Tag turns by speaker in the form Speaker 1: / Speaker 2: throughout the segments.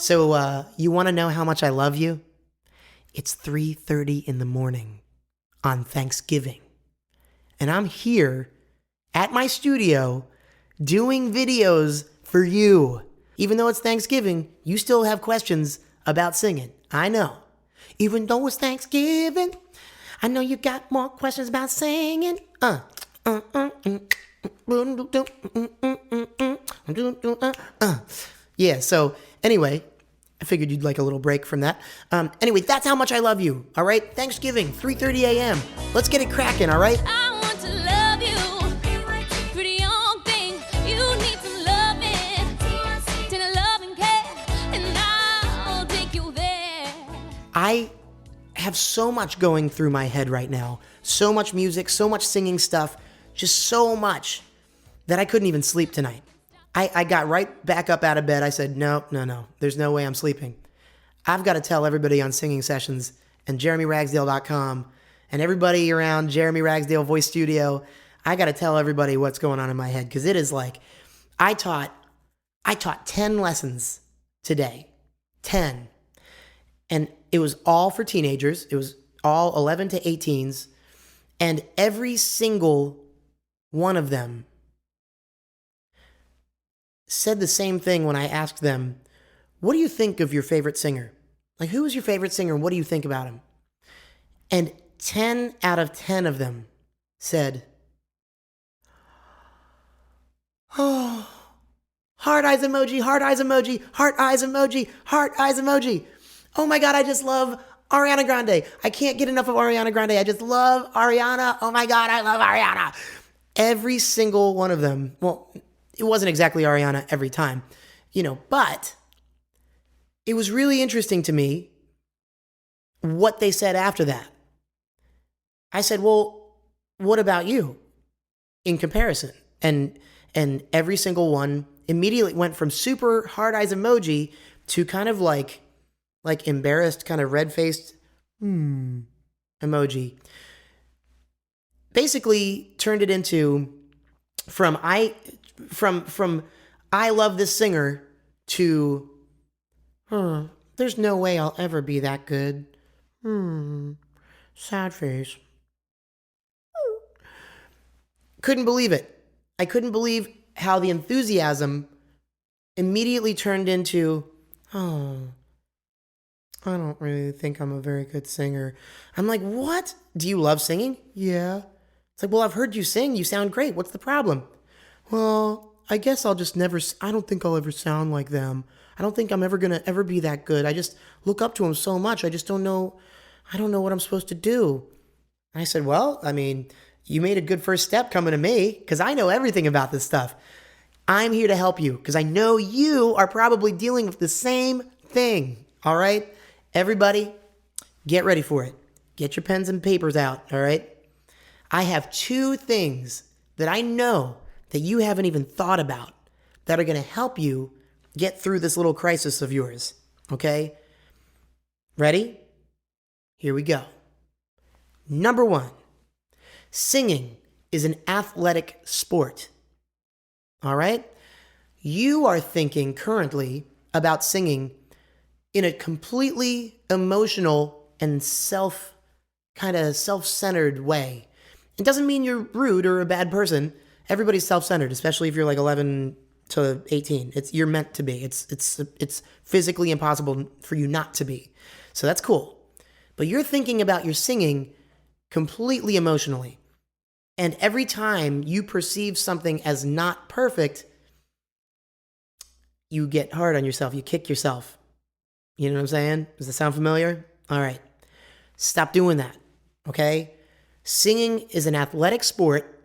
Speaker 1: So you want to know how much I love you? It's 3:30 in the morning on Thanksgiving. And I'm here at my studio doing videos for you. Even though it's Thanksgiving, you still have questions about singing. I know. Even though it's Thanksgiving, I know you got more questions about singing. Yeah, so anyway, I figured you'd like a little break from that. Anyway, that's how much I love you, all right? Thanksgiving, 3:30 a.m. Let's get it cracking, all right?
Speaker 2: I want to love you, pretty young thing. You need some loving, tender love and care, and I'll take you there.
Speaker 1: I have so much going through my head right now. So much music, so much singing stuff, just so much that I couldn't even sleep tonight. I got right back up out of bed. I said, no, there's no way I'm sleeping. I've got to tell everybody on Singing Sessions and JeremyRagsdale.com and everybody around Jeremy Ragsdale Voice Studio, I got to tell everybody what's going on in my head, because it is like, I taught 10 lessons today. 10. And it was all for teenagers. It was all 11 to 18s. And every single one of them said the same thing when I asked them, what do you think of your favorite singer? Like, who is your favorite singer and what do you think about him? And 10 out of 10 of them said, oh, heart eyes emoji, heart eyes emoji, heart eyes emoji, heart eyes emoji. Oh my God, I just love Ariana Grande. I can't get enough of Ariana Grande. I just love Ariana. Oh my God, I love Ariana. Every single one of them, well, it wasn't exactly Ariana every time, but it was really interesting to me what they said after that. I said, well, what about you in comparison? And every single one immediately went from super hard eyes emoji to kind of like embarrassed, kind of red-faced emoji. Basically turned it into from I love this singer to there's no way I'll ever be that good. Sad face. Couldn't believe it. I couldn't believe how the enthusiasm immediately turned into, I don't really think I'm a very good singer. I'm like, what? Do you love singing? Yeah. It's like, well, I've heard you sing. You sound great. What's the problem? Well, I guess I don't think I'll ever sound like them. I don't think I'm ever going to ever be that good. I just look up to them so much. I don't know what I'm supposed to do. And I said, well, I mean, you made a good first step coming to me because I know everything about this stuff. I'm here to help you because I know you are probably dealing with the same thing. All right? Everybody, get ready for it. Get your pens and papers out. All right? I have 2 things that I know that you haven't even thought about that are going to help you get through this little crisis of yours. Okay? Ready? Here we go. Number 1, singing is an athletic sport. All right? You are thinking currently about singing in a completely emotional and self-centered way. It doesn't mean you're rude or a bad person. Everybody's self-centered, especially if you're like 11 to 18. You're meant to be. It's physically impossible for you not to be. So that's cool. But you're thinking about your singing completely emotionally. And every time you perceive something as not perfect, you get hard on yourself. You kick yourself. You know what I'm saying? Does that sound familiar? All right. Stop doing that. Okay? Singing is an athletic sport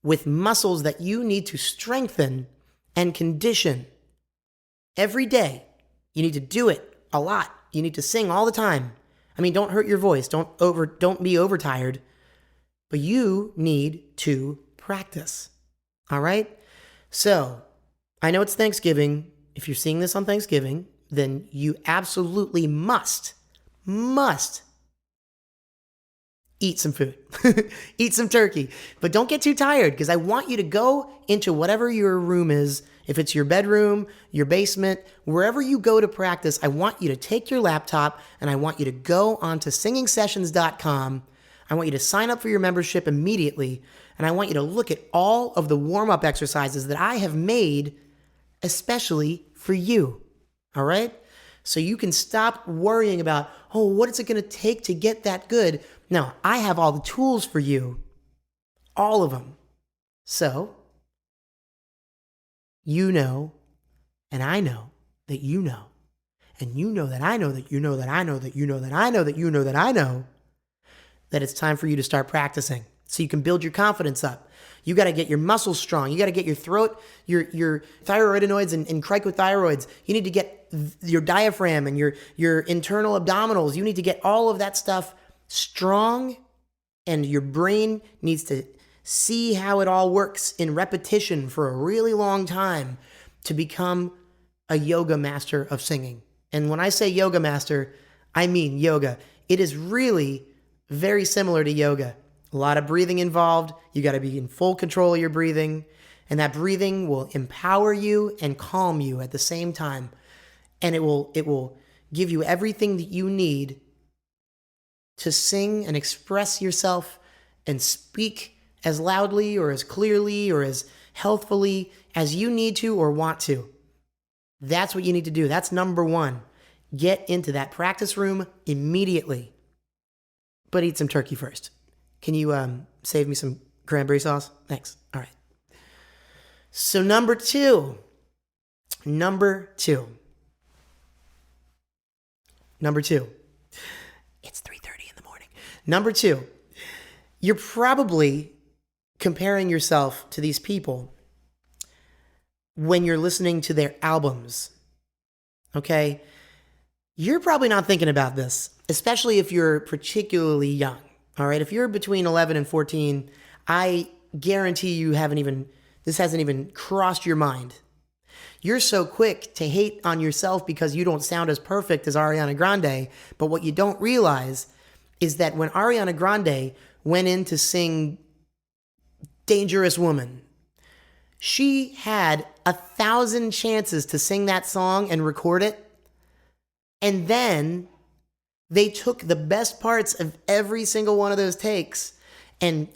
Speaker 1: with muscles that you need to strengthen and condition every day. You need to do it a lot. You need to sing all the time. I mean, don't hurt your voice. Don't be overtired. But you need to practice. All right? So, I know it's Thanksgiving. If you're seeing this on Thanksgiving, then you absolutely must eat some food. Eat some turkey. But don't get too tired because I want you to go into whatever your room is If it's your bedroom, your basement, wherever you go to practice, I want you to take your laptop and I want you to go onto SINGINGSESSIONS.com. I want you to sign up for your membership immediately, and I want you to look at all of the warm-up exercises that I have made especially for you, all right? So you can stop worrying about, oh, what is it going to take to get that good? No, I have all the tools for you, all of them. So you know, and I know that you know, and you know that I know that you know that I know that you know that I know that you know that I know that it's time for you to start practicing so you can build your confidence up. You got to get your muscles strong. You got to get your throat, your thyroidinoids and cricothyroids. You need to get your diaphragm and your internal abdominals. You need to get all of that stuff strong, and your brain needs to see how it all works in repetition for a really long time to become a yoga master of singing. And when I say yoga master, I mean yoga. It is really very similar to yoga. A lot of breathing involved. You got to be in full control of your breathing. And that breathing will empower you and calm you at the same time. And it will give you everything that you need to sing and express yourself and speak as loudly or as clearly or as healthfully as you need to or want to. That's what you need to do. That's number one. Get into that practice room immediately. But eat some turkey first. Can you save me some cranberry sauce? Thanks. All right. So number two. It's 3:30 in the morning. Number two. You're probably comparing yourself to these people when you're listening to their albums. Okay? You're probably not thinking about this, especially if you're particularly young. All right? If you're between 11 and 14, I guarantee this hasn't even crossed your mind. You're so quick to hate on yourself because you don't sound as perfect as Ariana Grande, but what you don't realize is that when Ariana Grande went in to sing Dangerous Woman, she had 1,000 chances to sing that song and record it. And then they took the best parts of every single one of those takes and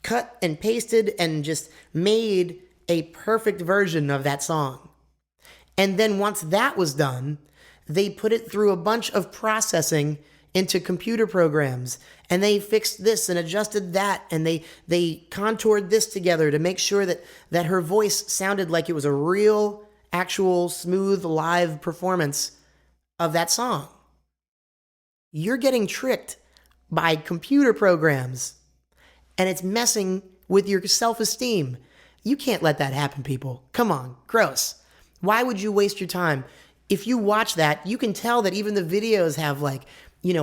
Speaker 1: cut and pasted and just made a perfect version of that song. And then once that was done, they put it through a bunch of processing into computer programs, and they fixed this and adjusted that, and they contoured this together to make sure that her voice sounded like it was a real, actual, smooth, live performance of that song. You're getting tricked by computer programs, and it's messing with your self-esteem. You can't let that happen, people. Come on, gross. Why would you waste your time? If you watch that, you can tell that even the videos have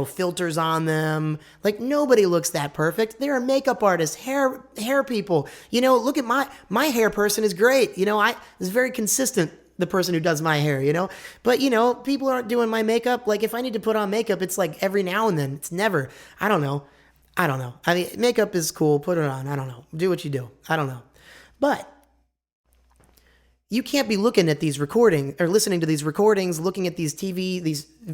Speaker 1: filters on them. Like, nobody looks that perfect. There are makeup artists, hair people. Look at my hair person is great. It's very consistent, the person who does my hair, But, people aren't doing my makeup. Like, if I need to put on makeup, it's like every now and then. It's never. I don't know. I mean, makeup is cool. Put it on. I don't know. Do what you do. I don't know. But you can't be looking at these recordings or listening to these recordings, looking at these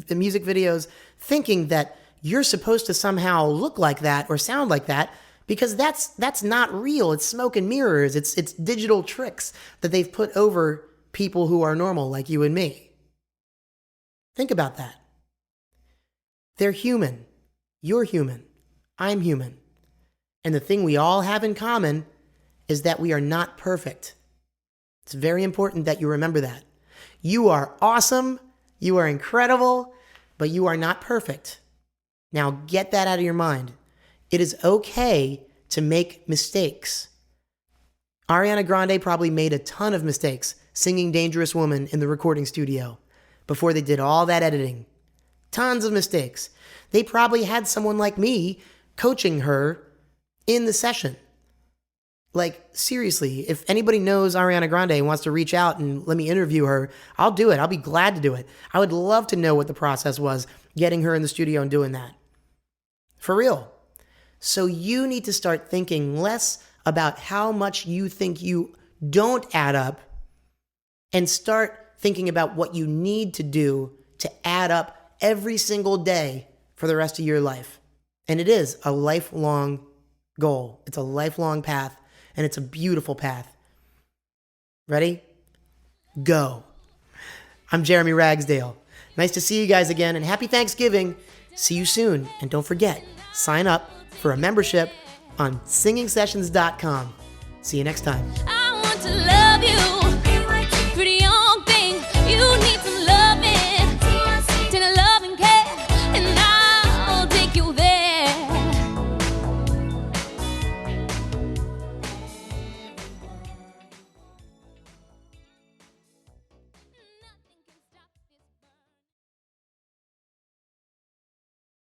Speaker 1: music videos, thinking that you're supposed to somehow look like that or sound like that, because that's not real. It's smoke and mirrors. It's digital tricks that they've put over people who are normal like you and me. Think about that. They're human. You're human. I'm human. And the thing we all have in common is that we are not perfect. It's very important that you remember that. You are awesome, you are incredible, but you are not perfect. Now get that out of your mind. It is okay to make mistakes. Ariana Grande probably made a ton of mistakes singing Dangerous Woman in the recording studio before they did all that editing. Tons of mistakes. They probably had someone like me coaching her in the session. Like, seriously, if anybody knows Ariana Grande and wants to reach out and let me interview her, I'll do it. I'll be glad to do it. I would love to know what the process was getting her in the studio and doing that. For real. So you need to start thinking less about how much you think you don't add up and start thinking about what you need to do to add up every single day for the rest of your life. And it is a lifelong goal. It's a lifelong path, and it's a beautiful path. Ready? Go. I'm Jeremy Ragsdale. Nice to see you guys again, and happy Thanksgiving. See you soon. And don't forget, sign up for a membership on SINGINGSESSIONS.com. See you next time.